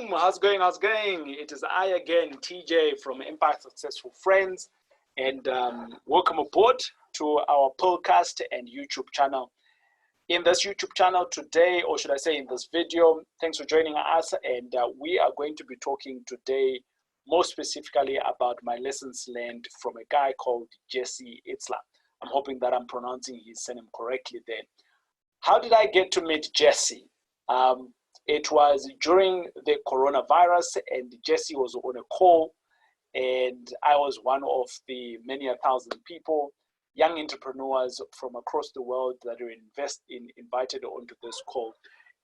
Boom! How's it going? How's it going? It is I again, TJ from Impact Successful Friends, and welcome aboard to our podcast and YouTube channel. In this YouTube channel today, or should I say in this video, thanks for joining us, and we are going to be talking today more specifically about my lessons learned from a guy called Jesse Itzler. I'm hoping that I'm pronouncing his surname correctly there. How did I get to meet Jesse? It was during the coronavirus, and Jesse was on a call, and I was one of the many 1,000 people, young entrepreneurs from across the world that were invited onto this call.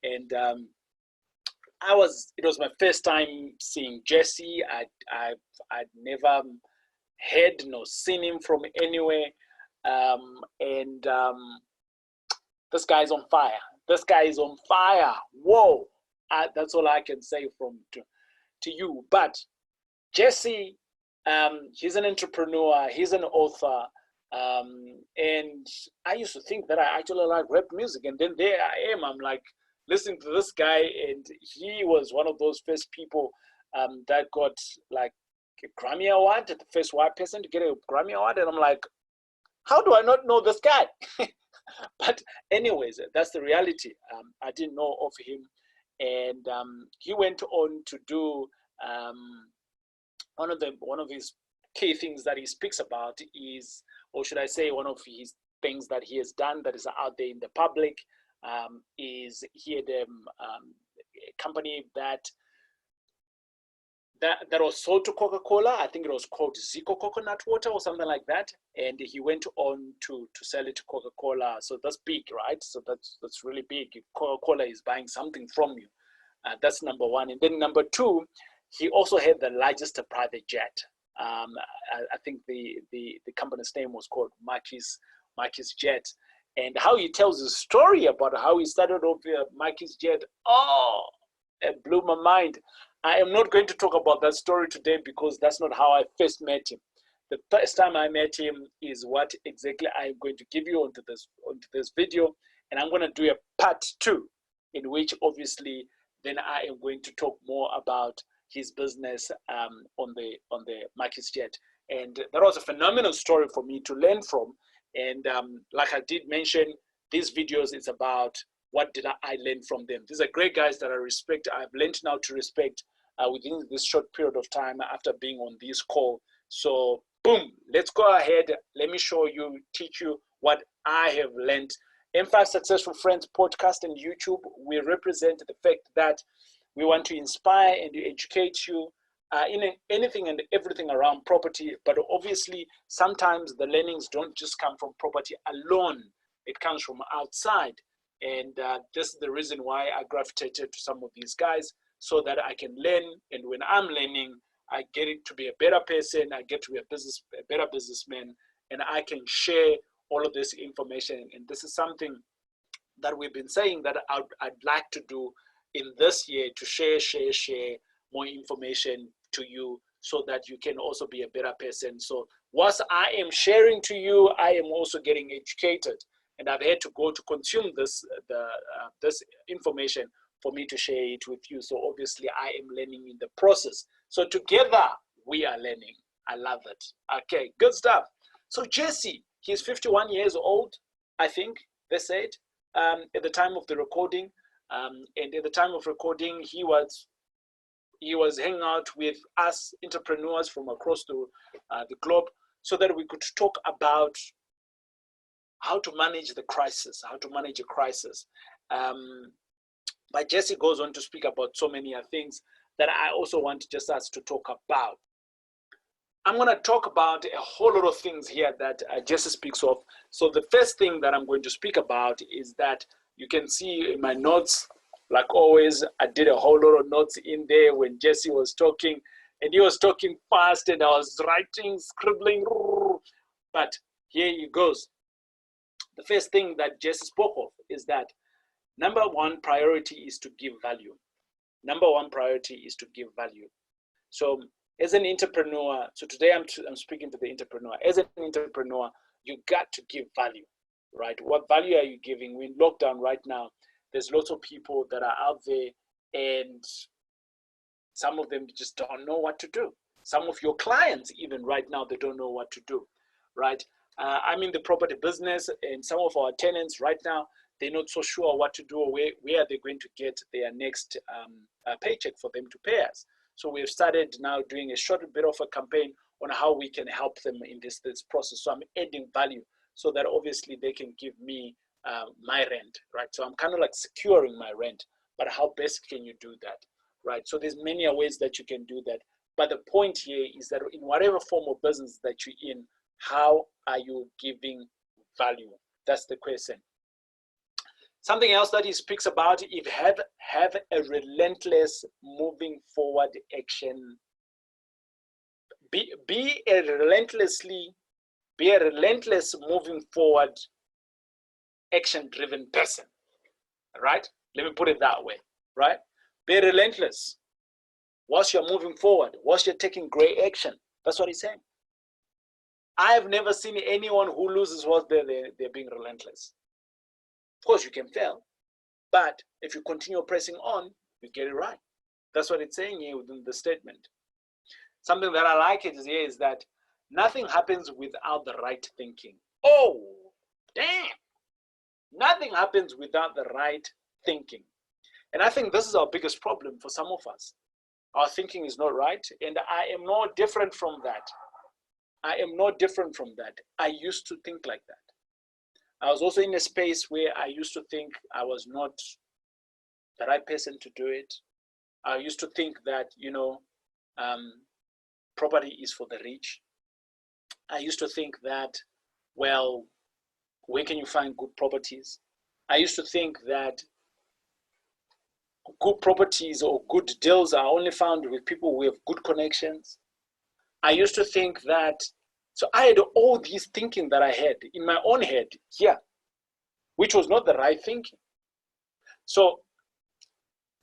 And it was my first time seeing Jesse. I'd never heard nor seen him from anywhere. This guy's on fire. This guy is on fire. Whoa. That's all I can say to you. But Jesse, he's an entrepreneur. He's an author. And I used to think that I actually like rap music. And then there I am. I'm like listening to this guy. And he was one of those first people that got like a Grammy Award, the first white person to get a Grammy Award. And I'm like, how do I not know this guy? But anyways, that's the reality. I didn't know of him, and he went on to do one of his key things that he speaks about is, or should I say, one of his things that he has done that is out there in the public is he had a company that was sold to Coca-Cola. I think it was called Zico Coconut Water or something like that. And he went on to sell it to Coca-Cola. So that's big, right? So that's really big. If Coca-Cola is buying something from you, that's number one. And then number two, he also had the largest private jet. I think the company's name was called Marquis Jet. And how he tells his story about how he started off Marquis Jet, it blew my mind. I am not going to talk about that story today because that's not how I first met him. The first time I met him is what exactly I'm going to give you onto this video, and I'm going to do a part 2, in which obviously then I am going to talk more about his business on the Marquis Jet. And that was a phenomenal story for me to learn from. And like I did mention, these videos is about what did I learn from them. These are great guys that I respect. I've learned now to respect within this short period of time after being on this call. So boom, let's go ahead. Let me show you, teach you what I have learned. Impact Successful Friends podcast and YouTube, we represent the fact that we want to inspire and to educate you in anything and everything around property. But obviously, sometimes the learnings don't just come from property alone. It comes from outside. And this is the reason why I gravitated to some of these guys, so that I can learn. And when I'm learning, I get it to be a better person. I get to be a better businessman, and I can share all of this information. And this is something that we've been saying that I'd like to do in this year, to share more information to you so that you can also be a better person. So whilst I am sharing to you, I am also getting educated. And I've had to go to consume this information for me to share it with you. So obviously I am learning in the process. So together we are learning. I love it. Okay, good stuff. So Jesse, he's 51 years old, I think they said, at the time of the recording. And at the time of recording, he was hanging out with us entrepreneurs from across the globe, so that we could talk about how to manage the crisis, how to manage a crisis. But Jesse goes on to speak about so many things that I also want just us to talk about. I'm going to talk about a whole lot of things here that Jesse speaks of. So the first thing that I'm going to speak about is that you can see in my notes, like always, I did a whole lot of notes in there when Jesse was talking, and he was talking fast, and I was writing, scribbling, but here he goes. The first thing that Jesse spoke of is that number one priority is to give value. Number one priority is to give value. So as an entrepreneur, so today I'm speaking to the entrepreneur. As an entrepreneur, you got to give value, right? What value are you giving? We're in lockdown right now. There's lots of people that are out there, and Some of them just don't know what to do. Some of your clients, even right now, they don't know what to do, right? I'm in the property business, and some of our tenants right now, they're not so sure what to do or where they're going to get their next paycheck for them to pay us. So we've started now doing a short bit of a campaign on how we can help them in this process. So I'm adding value so that obviously they can give me my rent, right? So I'm kind of like securing my rent, but how best can you do that, right? So there's many ways that you can do that. But the point here is that in whatever form of business that you're in, how are you giving value? That's the question. Something else that he speaks about, if have a relentless moving forward action. Be a relentless moving forward action driven person, right? Let me put it that way, right? Be relentless whilst you're moving forward, whilst you're taking great action. That's what he's saying. I've never seen anyone who loses whilst they're being relentless. Of course, you can fail, but if you continue pressing on, you get it right. That's what it's saying here within the statement. Something that I like it here is that nothing happens without the right thinking. Oh, damn. Nothing happens without the right thinking. And I think this is our biggest problem for some of us. Our thinking is not right, and I am no different from that. I am no different from that. I used to think like that. I was also in a space where I used to think I was not the right person to do it. I used to think that, property is for the rich. I used to think that, well, where can you find good properties? I used to think that good properties or good deals are only found with people who have good connections. I used to think that, so I had all these thinking that I had in my own head here, which was not the right thinking. So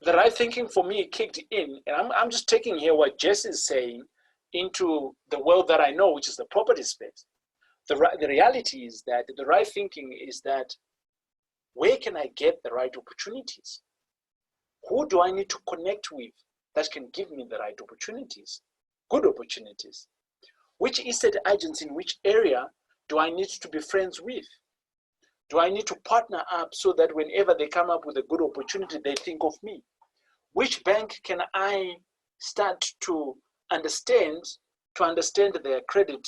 the right thinking for me kicked in, and I'm just taking here what Jesse is saying into the world that I know, which is the property space. The reality is that the right thinking is that, where can I get the right opportunities? Who do I need to connect with that can give me the right opportunities, good opportunities? Which estate agents in which area do I need to be friends with? Do I need to partner up so that whenever they come up with a good opportunity, they think of me? Which bank can I start to understand their credit,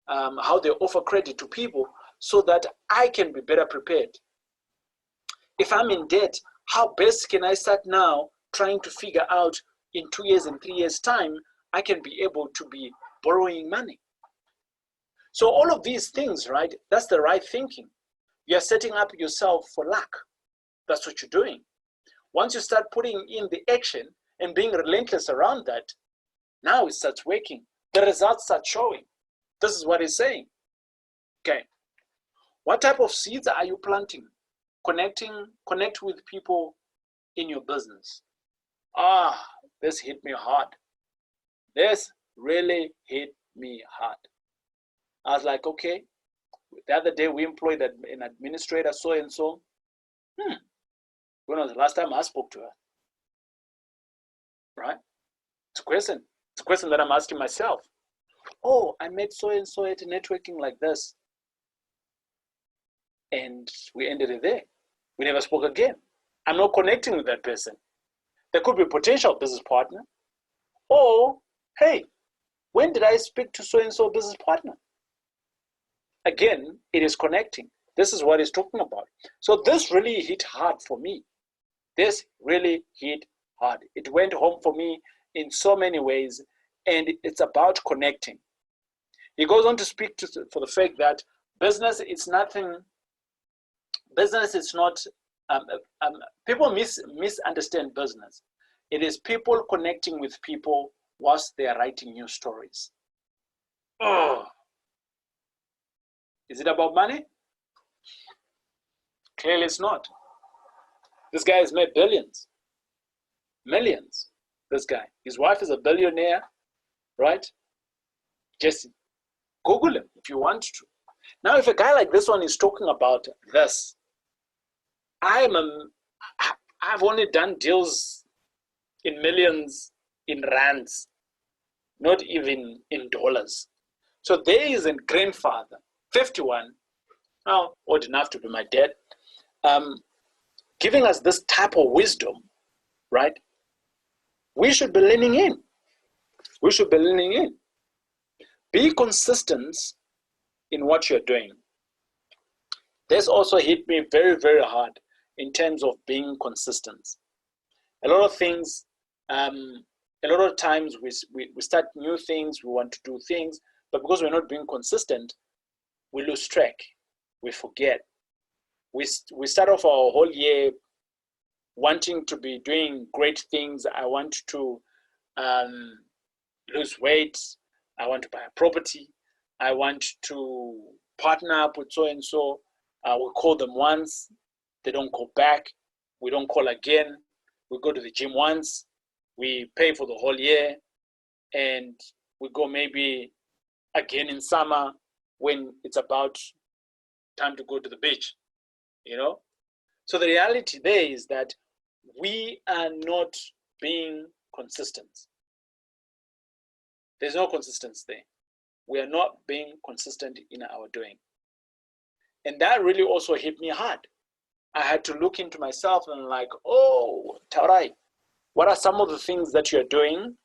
how they offer credit to people, so that I can be better prepared? If I'm in debt, how best can I start now trying to figure out in 2 years and 3 years time, I can be able to be borrowing money? So all of these things, right? That's the right thinking. You're setting up yourself for luck. That's what you're doing. Once you start putting in the action and being relentless around that, now it starts working. The results start showing. This is what he's saying. Okay. What type of seeds are you planting? Connect with people in your business. This hit me hard. This really hit me hard. I was like, okay, the other day we employed an administrator, so and so. When was the last time I spoke to her? Right? It's a question. It's a question that I'm asking myself. Oh, I met so and so at networking like this. And we ended it there. We never spoke again. I'm not connecting with that person. There could be a potential business partner. Or, hey, when did I speak to so and so business partner? Again, it is connecting. This is what he's talking about. So this really hit hard for me. This really hit hard. It went home for me in so many ways, and it's about connecting. He goes on to speak for the fact that business is nothing. Business is not. People misunderstand business. It is people connecting with people whilst they are writing new stories. Oh. Is it about money? Clearly it's not. This guy has made billions. Millions. This guy. His wife is a billionaire, right? Jesse. Google him if you want to. Now, if a guy like this one is talking about this, I've only done deals in millions in rands, not even in dollars. So there is a grandfather, 51, now old enough to be my dad, giving us this type of wisdom, right? We should be leaning in. We should be leaning in. Be consistent in what you're doing. This also hit me very, very hard in terms of being consistent. A lot of things, a lot of times we start new things, we want to do things, but because we're not being consistent, we lose track, we forget. We start off our whole year wanting to be doing great things. I want to lose weight. I want to buy a property. I want to partner up with so-and-so. We call them once. They don't call back. We don't call again. We go to the gym once. We pay for the whole year. And we go maybe again in summer when it's about time to go to the beach, you know? So the reality there is that we are not being consistent. There's no consistency there. We are not being consistent in our doing. And that really also hit me hard. I had to look into myself and like, oh, Taurai, what are some of the things that you're doing,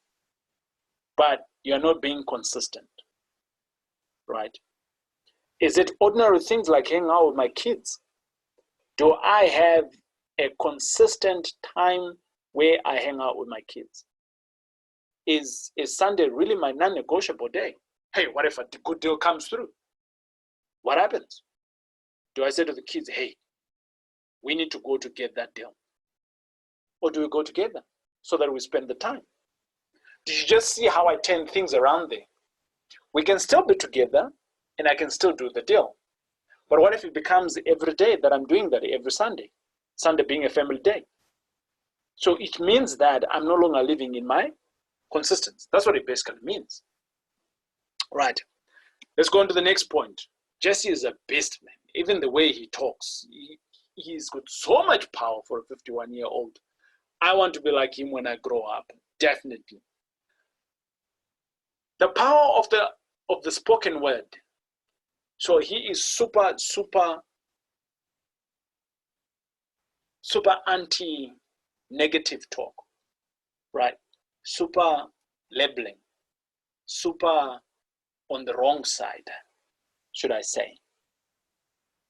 but you're not being consistent, right? Is it ordinary things like hanging out with my kids? Do I have a consistent time where I hang out with my kids? Is Sunday really my non-negotiable day? Hey, what if a good deal comes through? What happens? Do I say to the kids, hey, we need to go to get that deal? Or do we go together so that we spend the time? Did you just see how I turn things around there? We can still be together and I can still do the deal. But what if it becomes every day that I'm doing that, every Sunday? Sunday being a family day. So it means that I'm no longer living in my consistency. That's what it basically means. Right. Let's go on to the next point. Jesse is a beast, man. Even the way he talks, he's got so much power for a 51-year-old. I want to be like him when I grow up, definitely. The power of the spoken word. So he is super anti-negative talk, right? Super labeling, super on the wrong side, should I say.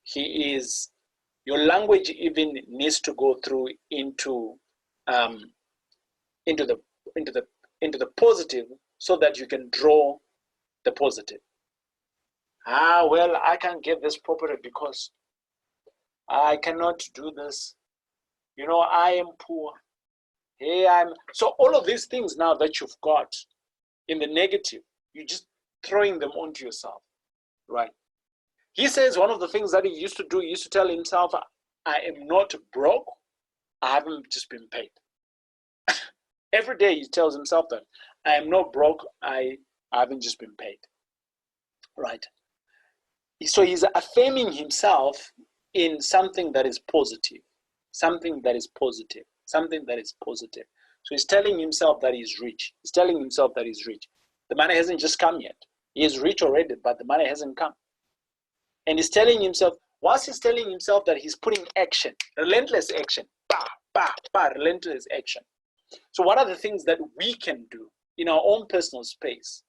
He is, your language even needs to go through into the positive so that you can draw the positive. Well, I can't get this property because I cannot do this. You know, I am poor. Hey, so all of these things now that you've got in the negative, you're just throwing them onto yourself, right? He says one of the things that he used to do, he used to tell himself, I am not broke, I haven't just been paid. Every day he tells himself that, I am not broke, I haven't just been paid, right? So he's affirming himself in something that is positive, something that is positive, something that is positive. So he's telling himself that he's rich. He's telling himself that he's rich. The money hasn't just come yet. He is rich already, but the money hasn't come. And he's telling himself, whilst he's telling himself that he's putting action, relentless action, relentless action. So what are the things that we can do in our own personal space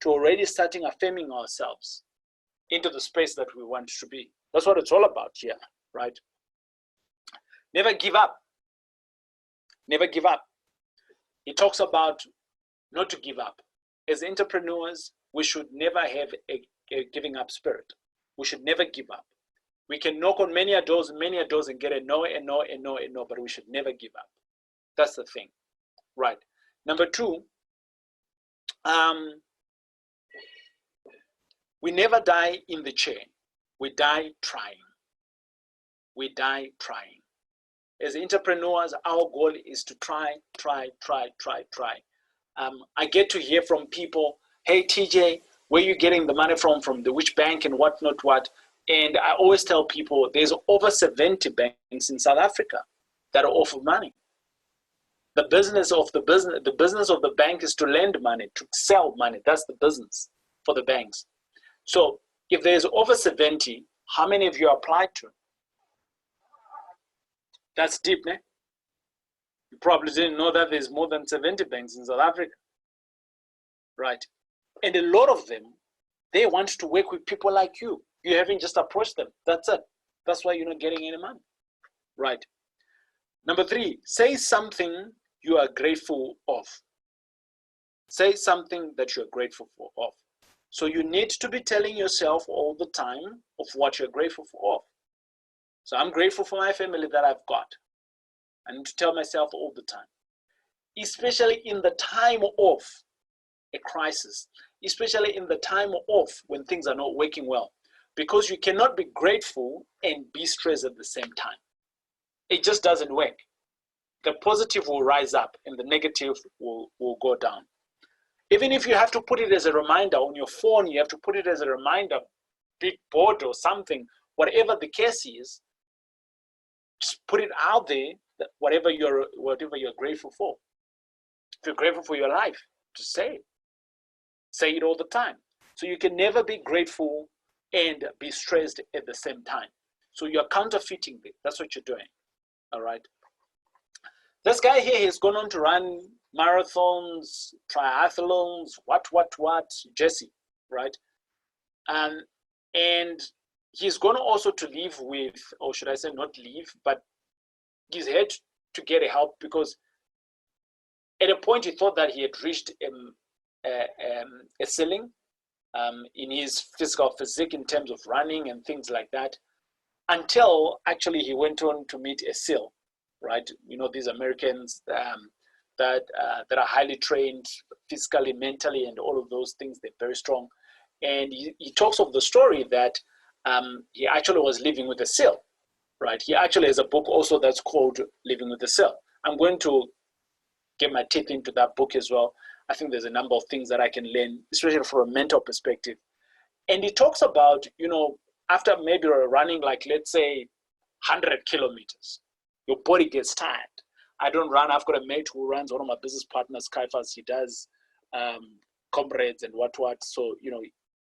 to already starting affirming ourselves into the space that we want to be? That's what it's all about here, right? Never give up. Never give up. He talks about not to give up. As entrepreneurs, we should never have a giving up spirit. We should never give up. We can knock on many doors and get a no, and no, and no, and no, but we should never give up. That's the thing, right? Number two, we never die in the chair. We die trying. We die trying. As entrepreneurs, our goal is to try. I get to hear from people, hey, TJ, where are you getting the money from the which bank and what. And I always tell people there's over 70 banks in South Africa that offer money. The business of the bank is to lend money, to sell money. That's the business for the banks. So if there's over 70, how many of you applied to? That's deep, ne? You probably didn't know that there's more than 70 banks in South Africa, right? And a lot of them, they want to work with people like you. You haven't just approached them. That's it. That's why you're not getting any money, right? Number 3, say something you are grateful of. Say something that you're grateful of. So you need to be telling yourself all the time of what you're grateful for. So I'm grateful for my family that I've got. I need to tell myself all the time, especially in the time of a crisis, especially in the time of when things are not working well, because you cannot be grateful and be stressed at the same time. It just doesn't work. The positive will rise up and the negative will go down. Even if you have to put it as a reminder on your phone, you have to put it as a reminder, big board or something, whatever the case is, just put it out there, whatever you're grateful for. If you're grateful for your life, just say it. Say it all the time. So you can never be grateful and be stressed at the same time. So you're counterfeiting it. That's what you're doing. All right. This guy here has gone on to run marathons, triathlons, what, Jesse, right? And he's going also to live with, or should I say not live, but he's had to get help because at a point he thought that he had reached a ceiling in his physical physique in terms of running and things like that, until actually he went on to meet a SEAL, right? You know, these Americans that are highly trained physically, mentally, and all of those things. They're very strong. And he talks of the story that he actually was living with a SEAL, right? He actually has a book also that's called Living with a SEAL. I'm going to get my teeth into that book as well. I think there's a number of things that I can learn, especially from a mental perspective. And he talks about, you know, after maybe running, like, let's say 100 kilometers, your body gets tired. I don't run. I've got a mate who runs, one of my business partners, Kaifas. He does comrades and what. So, you know,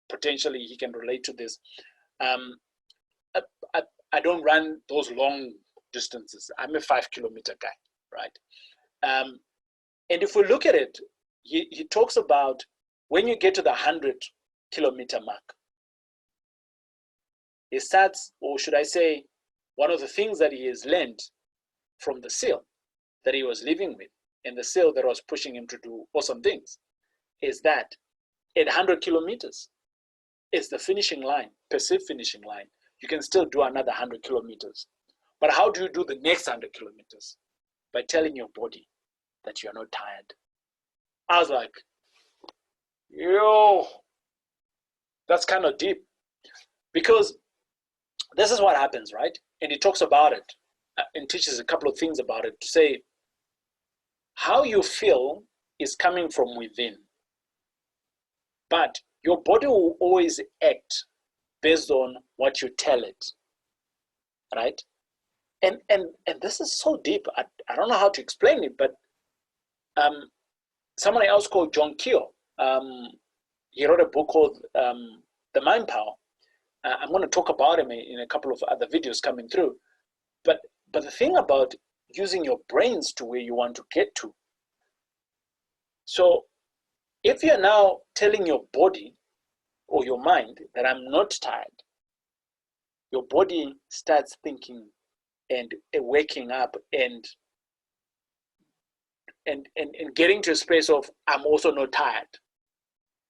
potentially he can relate to this. I don't run those long distances. I'm a 5 kilometer guy, right? And if we look at it, he talks about when you get to the 100 kilometer mark, he starts, or should I say, one of the things that he has learned from the SEAL that he was living with, and the SEAL that was pushing him to do awesome things, is that at 100 kilometers, it's the finishing line, perceived finishing line. You can still do another 100 kilometers. But how do you do the next 100 kilometers? By telling your body that you're not tired. I was like, yo, that's kind of deep. Because this is what happens, right? And he talks about it and teaches a couple of things about it to say, how you feel is coming from within. But your body will always act based on what you tell it, right? And this is so deep. I don't know how to explain it, but someone else called John Keel, he wrote a book called The Mind Power. I'm going to talk about him in a couple of other videos coming through. But the thing about using your brains to where you want to get to. So if you're now telling your body or your mind that I'm not tired, your body starts thinking and waking up and getting to a space of I'm also not tired.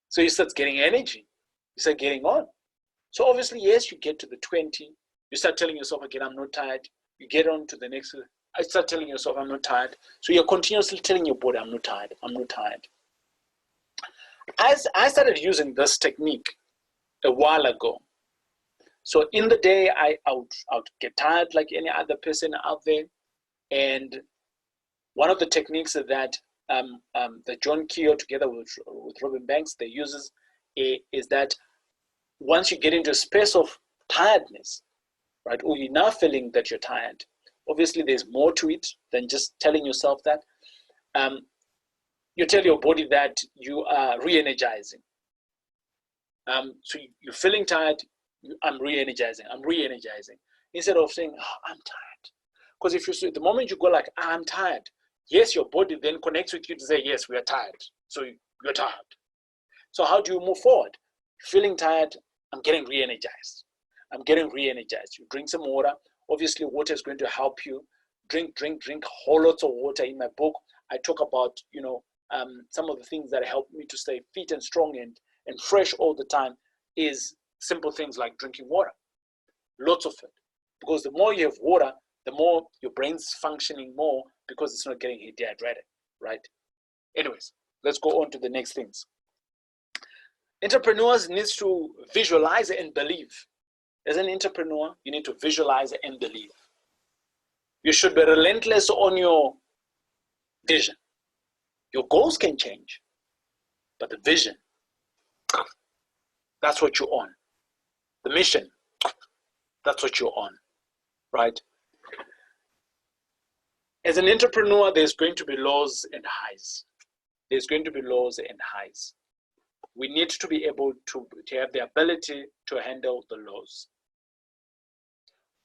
So you start getting energy. You start getting on. So obviously, yes, you get to the 20. You start telling yourself again, I'm not tired. You get on to the next. I start telling yourself, I'm not tired. So you're continuously telling your body, I'm not tired. I'm not tired. As I started using this technique a while ago. So in the day, I would get tired like any other person out there. And one of the techniques that John Keogh together with Robin Banks, they uses is that once you get into a space of tiredness, right, or you're now feeling that you're tired, obviously there's more to it than just telling yourself that. you tell your body that you are re-energizing. So you're feeling tired, I'm re-energizing, I'm re-energizing. Instead of saying, oh, I'm tired. Because if you, the moment you go like, I'm tired, yes, your body then connects with you to say, yes, we are tired. So you're tired. So how do you move forward? Feeling tired, I'm getting re-energized. I'm getting re-energized. You drink some water. Obviously, water is going to help you. Drink whole lots of water. In my book, I talk about, some of the things that help me to stay fit and strong and fresh all the time is simple things like drinking water. Lots of it. Because the more you have water, the more your brain's functioning more because it's not getting dehydrated, right? Anyways, let's go on to the next things. Entrepreneurs need to visualize and believe. As an entrepreneur, you need to visualize and believe. You should be relentless on your vision. Your goals can change, but the vision, that's what you're on. The mission, that's what you're on, right? As an entrepreneur, there's going to be lows and highs. There's going to be lows and highs. We need to be able to have the ability to handle the lows.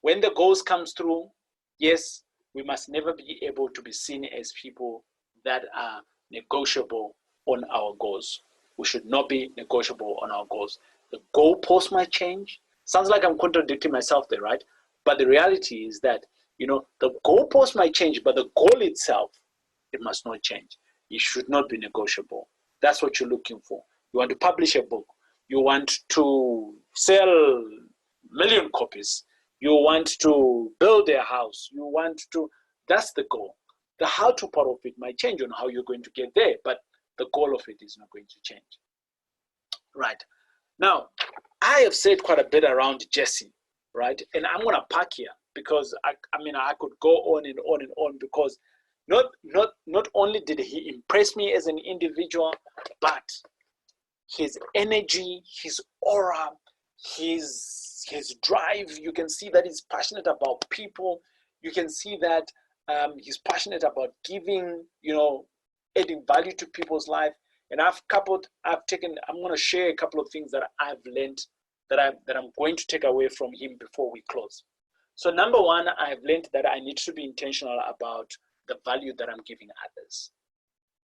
When the goals comes through, yes, we must never be able to be seen as people that are negotiable on our goals. We should not be negotiable on our goals. The goalpost might change. Sounds like I'm contradicting myself there, right? But the reality is that, the goalpost might change, but the goal itself, it must not change. It should not be negotiable. That's what you're looking for. You want to publish a book. You want to sell 1 million copies. You want to build a house. You want to, that's the goal. The how to part of it might change on how you're going to get there, but the goal of it is not going to change. Right. Now, I have said quite a bit around Jesse, right? And I'm going to park here because I could go on and on and on because not only did he impress me as an individual, but his energy, his aura, his drive, you can see that he's passionate about people. You can see that he's passionate about giving, adding value to people's life. And I'm going to share a couple of things that I've learned that I'm going to take away from him before we close. So number one, I've learned that I need to be intentional about the value that I'm giving others,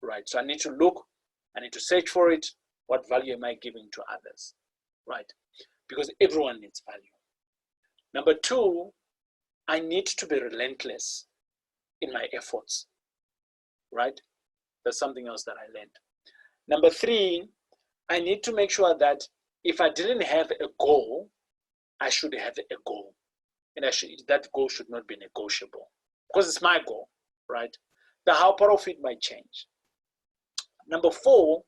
right? So I need to search for it. What value am I giving to others, right? Because everyone needs value. Number two, I need to be relentless in my efforts, right? That's something else that I learned. Number three, I need to make sure that if I didn't have a goal, I should have a goal. And that goal should not be negotiable because it's my goal, right? The how part of it might change. Number four,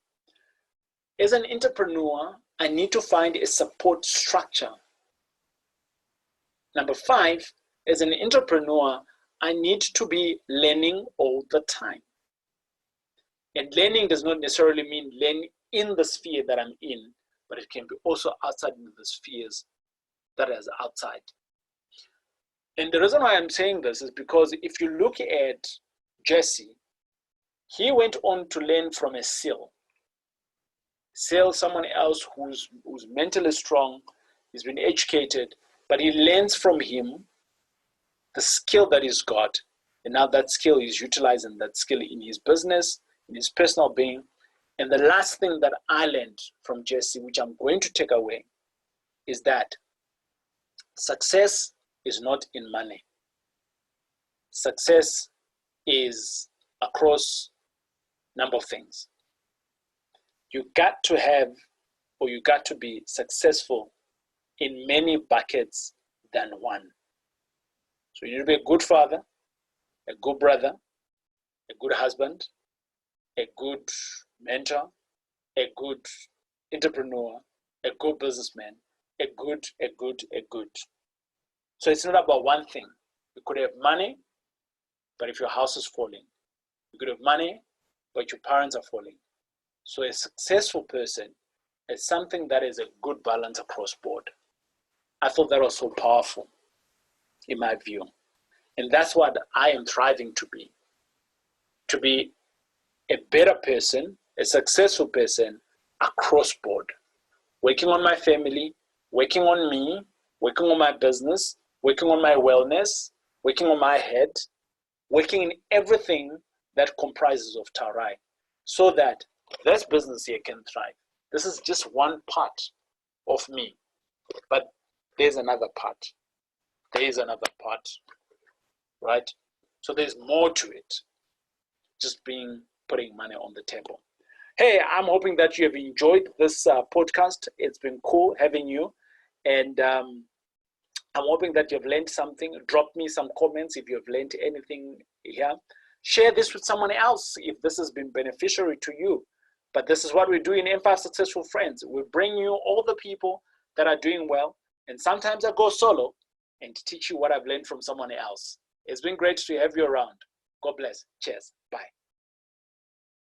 as an entrepreneur, I need to find a support structure. Number five, as an entrepreneur, I need to be learning all the time. And learning does not necessarily mean learning in the sphere that I'm in, but it can be also outside of the spheres that is outside. And the reason why I'm saying this is because if you look at Jesse, he went on to learn from a SEAL, someone else who's mentally strong, he's been educated, but he learns from him the skill that he's got. And now that skill, he's utilizing that skill in his business, in his personal being. And the last thing that I learned from Jesse, which I'm going to take away, is that success is not in money. Success is across a number of things. You got to have, or you got to be successful in many buckets than one. So you need to be a good father, a good brother, a good husband, a good mentor, a good entrepreneur, a good businessman, a good. So it's not about one thing. You could have money, but if your house is falling, you could have money, but your parents are falling. So a successful person is something that is a good balance across board. I thought that was so powerful in my view. And that's what I am striving to be a better person, a successful person across board. Working on my family, working on me, working on my business, working on my wellness, working on my head, working in everything that comprises of Tarai, so that this business here can thrive. This is just one part of me, but there's another part. There is another part, right? So there's more to it. Just putting money on the table. Hey, I'm hoping that you have enjoyed this podcast. It's been cool having you, and I'm hoping that you've learned something. Drop me some comments if you've learned anything here. Share this with someone else if this has been beneficiary to you. But this is what we do in Empire Successful Friends. We bring you all the people that are doing well, and sometimes I go solo and teach you what I've learned from someone else. It's been great to have you around. God bless. Cheers. Bye.